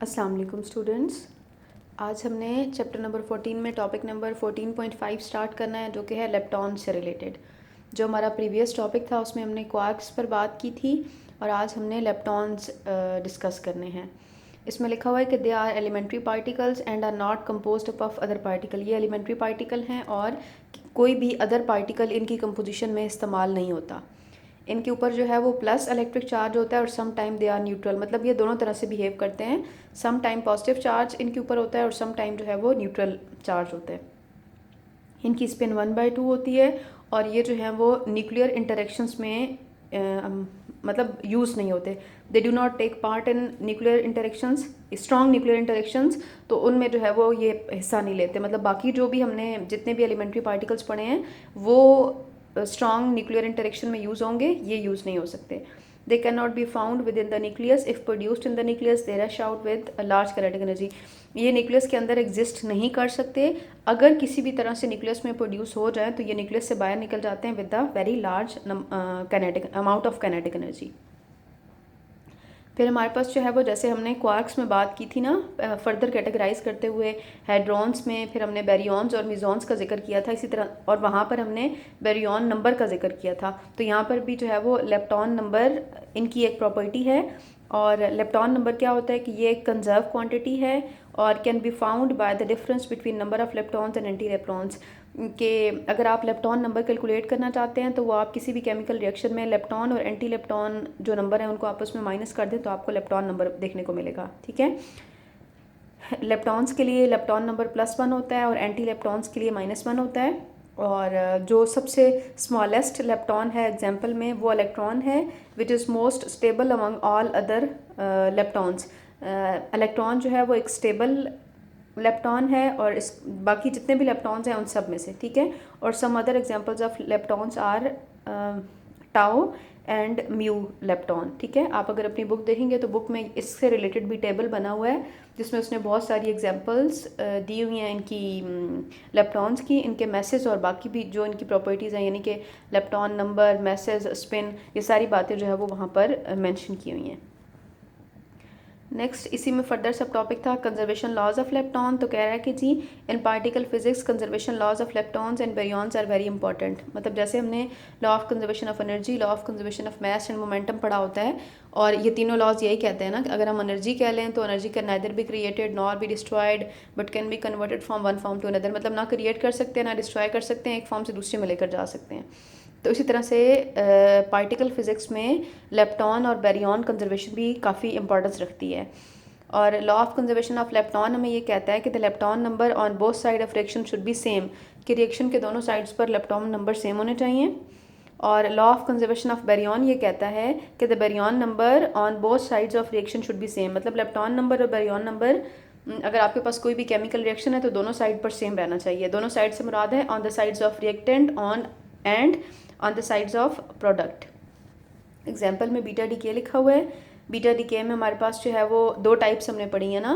अस्सलाम वालेकुम स्टूडेंट्स। आज हमने चैप्टर नंबर 14 में टॉपिक नंबर 14.5 स्टार्ट करना है, जो कि है लेप्टॉन्स से रिलेटेड। जो हमारा प्रीवियस टॉपिक था उसमें हमने क्वार्क्स पर बात की थी और आज हमने लेप्टॉन्स डिस्कस करने हैं। इसमें लिखा हुआ है कि they are elementary particles and are not composed of other particle. ये एलिमेंट्री पार्टिकल हैं और कोई भी अदर पार्टिकल इनकी कंपोजिशन में इस्तेमाल नहीं होता। इनके ऊपर जो है वो प्लस इलेक्ट्रिक चार्ज होता है और some time they are neutral, मतलब ये दोनों तरह से बिहेव करते हैं। सम टाइम पॉजिटिव चार्ज इनके ऊपर होता है और सम टाइम जो है वो न्यूट्रल चार्ज होता है। इनकी स्पिन 1/2 होती है और ये जो है वो न्यूक्लियर इंटरेक्शंस में मतलब यूज़ नहीं होते। They do not take part in nuclear interactions, strong nuclear interactions, तो उनमें जो है वो ये हिस्सा नहीं लेते। मतलब बाकी जो भी हमने जितने भी एलिमेंट्री पार्टिकल्स पढ़े हैं वो स्ट्रॉन्ग न्यूक्लियर इंटरेक्शन में यूज़ होंगे, ये यूज़ नहीं हो सकते। They can not be found with in the nucleus. If produced in the nucleus they rush out with large kinetic energy. ये न्यूक्लियस के अंदर एग्जिस्ट नहीं कर सकते। अगर किसी भी तरह से न्यूक्लियस में प्रोड्यूस हो जाए तो ये न्यूक्लियस से बाहर निकल जाते हैं with the very large kinetic amount of kinetic energy. फिर हमारे पास जो है वो, जैसे हमने क्वार्क्स में बात की थी ना, फर्दर कैटेगराइज करते हुए हेड्रॉन्स में, फिर हमने बैरियॉन्स और मिजॉन्स का जिक्र किया था इसी तरह, और वहाँ पर हमने बैरियॉन नंबर का जिक्र किया था। तो यहाँ पर भी जो है वो लेप्टॉन नंबर इनकी एक प्रॉपर्टी है। और लेप्टॉन नंबर क्या होता है कि ये एक कंजर्व क्वांटिटी है और can be found by the difference between number of leptons and anti leptons. कि अगर आप लेप्टॉन नंबर कैलकुलेट करना चाहते हैं तो वो आप किसी भी केमिकल रिएक्शन में लेप्टॉन और एंटी लेप्टॉन जो नंबर है उनको आपस में माइनस कर दें तो आपको लेप्टॉन नंबर देखने को मिलेगा। ठीक है, लेप्टॉन्स के लिए लेप्टॉन नंबर +1 होता है और एंटी लेप्टॉन्स के लिए -1 होता है। और जो सबसे स्मॉलेस्ट लेप्टॉन है एग्जाम्पल में वो इलेक्ट्रॉन है which is most stable among all other leptons. Electron जो है वो एक स्टेबल लेप्टॉन है और इस बाकी जितने भी लेप्टॉन्स हैं उन सब में से। ठीक है, और some other examples of leptons are tau and mu lepton. ठीक है, आप अगर अपनी बुक देखेंगे तो बुक में इससे रिलेटेड भी टेबल बना हुआ है जिसमें उसने बहुत सारी एग्जांपल्स दी हुई हैं इनकी लेप्टॉन्स की, इनके मैसेज और बाकी भी जो इनकी प्रॉपर्टीज़ हैं, यानी कि लेप्टॉन नंबर, मैसेज, स्पिन, ये सारी बातें जो है वो वहाँ पर मेंशन की हुई हैं। नेक्स्ट इसी में फर्दर सब टॉपिक था कंजर्वेशन लॉज ऑफ लेप्टॉन। तो कह रहा है कि जी in particle physics conservation laws of leptons and baryons are very important. मतलब जैसे हमने law of conservation of energy, law of conservation of mass and momentum पढ़ा होता है, और ये तीनों लॉज यही कहते हैं ना कि अगर हम एनर्जी कह लें तो energy can neither be created nor be destroyed but can be converted from one form to another. मतलब ना क्रिएट कर सकते हैं ना डिस्ट्रॉय कर सकते हैं, एक फॉर्म से दूसरे में लेकर जा सकते हैं। तो इसी तरह से पार्टिकल फिजिक्स में लेप्टॉन और बैरियॉन कंजर्वेशन भी काफ़ी इंपॉर्टेंस रखती है। और law of conservation of lepton हमें ये कहता है कि the lepton number on both side of reaction should be same, कि रिएक्शन के दोनों साइड्स पर लेप्टॉन नंबर सेम होने चाहिए। और law of conservation of baryon ये कहता है कि the baryon number on both sides of reaction should be same. मतलब लेप्टॉन नंबर और बैरियॉन नंबर, अगर आपके पास कोई भी केमिकल रिएक्शन है तो दोनों साइड पर सेम रहना चाहिए। दोनों साइड से मुराद है on the sides of reactant on and on the sides of product. Example में बीटा डीके लिखा हुआ है। बीटा डीके में हमारे पास जो है वो दो टाइप्स हमने पढ़ी है ना,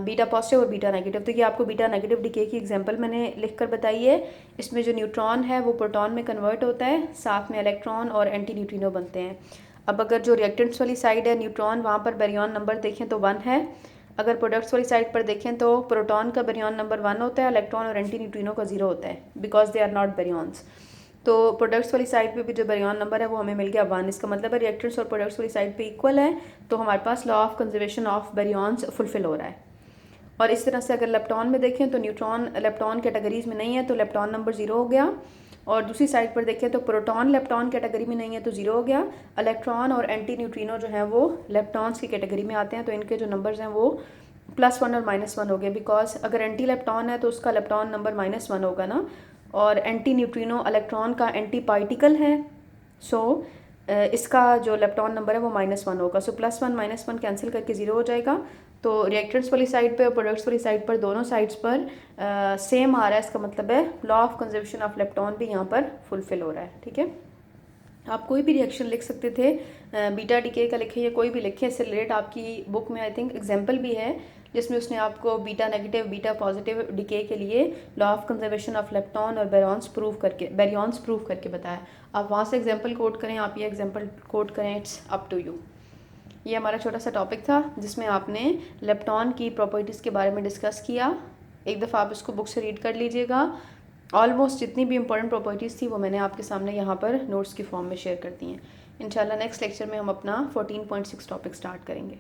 बीटा पॉजिटिव और बीटा नेगेटिव। तो ये आपको बीटा नेगेटिव डीके की एग्जांपल मैंने लिख कर बताई है। इसमें जो न्यूट्रॉन है वो प्रोटॉन में कन्वर्ट होता है, साथ में इलेक्ट्रॉन और एंटी न्यूट्रिनो बनते हैं। अब अगर जो रिएक्टेंट्स वाली साइड है न्यूट्रॉन, वहाँ पर बैरियॉन नंबर देखें तो 1 है। अगर प्रोडक्ट्स वाली साइड पर देखें तो प्रोटॉन का बैरियॉन नंबर 1 होता है, इलेक्ट्रॉन और एंटी न्यूट्रिनो का 0 होता है, बिकॉज दे आर नॉट बैरियॉन्स। तो प्रोडक्ट्स वाली साइड पे भी जो बैरियॉन नंबर है वो हमें मिल गया 1। इसका मतलब है रिएक्टेंट्स और प्रोडक्ट्स वाली साइड पे इक्वल है, तो हमारे पास law of conservation of baryons fulfil हो रहा है। और इस तरह से अगर लेप्टॉन में देखें तो न्यूट्रॉन लेप्टॉन कैटेगरीज में नहीं है तो लेप्टॉन नंबर 0 हो गया, और दूसरी साइड पर देखें तो प्रोटॉन लेप्टॉन कैटेगरी में नहीं है तो 0 हो गया। इलेक्ट्रॉन और एंटी न्यूट्रिनो जो है वो लेप्टॉन्स की कैटेगरी में आते हैं, तो इनके जो नंबर्स हैं वो +1 और -1 हो गए, बिकॉज अगर एंटी लेप्टॉन है तो उसका लेप्टॉन नंबर -1 होगा ना, और एंटी न्यूट्रिनो इलेक्ट्रॉन का एंटी पार्टिकल है, सो इसका जो लेप्टॉन नंबर है वो -1 होगा। सो +1 -1 कैंसिल करके 0 हो जाएगा। तो रिएक्टेंट्स वाली साइड पे और प्रोडक्ट्स वाली साइड पर दोनों साइड्स पर सेम आ रहा है, इसका मतलब है law of conservation of lepton भी यहाँ पर फुलफिल हो रहा है। ठीक है, आप कोई भी रिएक्शन लिख सकते थे, बीटा डीके का लिखे या कोई भी लिखे, इससे रिलेटेड आपकी बुक में आई थिंक एग्जाम्पल भी है जिसमें उसने आपको beta negative beta positive decay के लिए law of conservation of lepton और बैरियॉन्स प्रूव करके बताया। आप वहाँ से एग्जाम्पल कोट करें, आप ये एग्जाम्पल कोट करें, इट्स अप टू यू। ये हमारा छोटा सा टॉपिक था जिसमें आपने लेप्टॉन की प्रॉपर्टीज़ के बारे में डिस्कस किया। एक दफ़ा आप इसको बुक से रीड कर लीजिएगा। ऑलमोस्ट जितनी भी इंपॉर्टेंट प्रॉपर्टीज़ थी वो मैंने आपके सामने यहाँ पर नोट्स की फॉर्म में शेयर कर दी हैं। इंशाल्लाह नेक्स्ट लेक्चर में हम अपना 14.6 टॉपिक स्टार्ट करेंगे।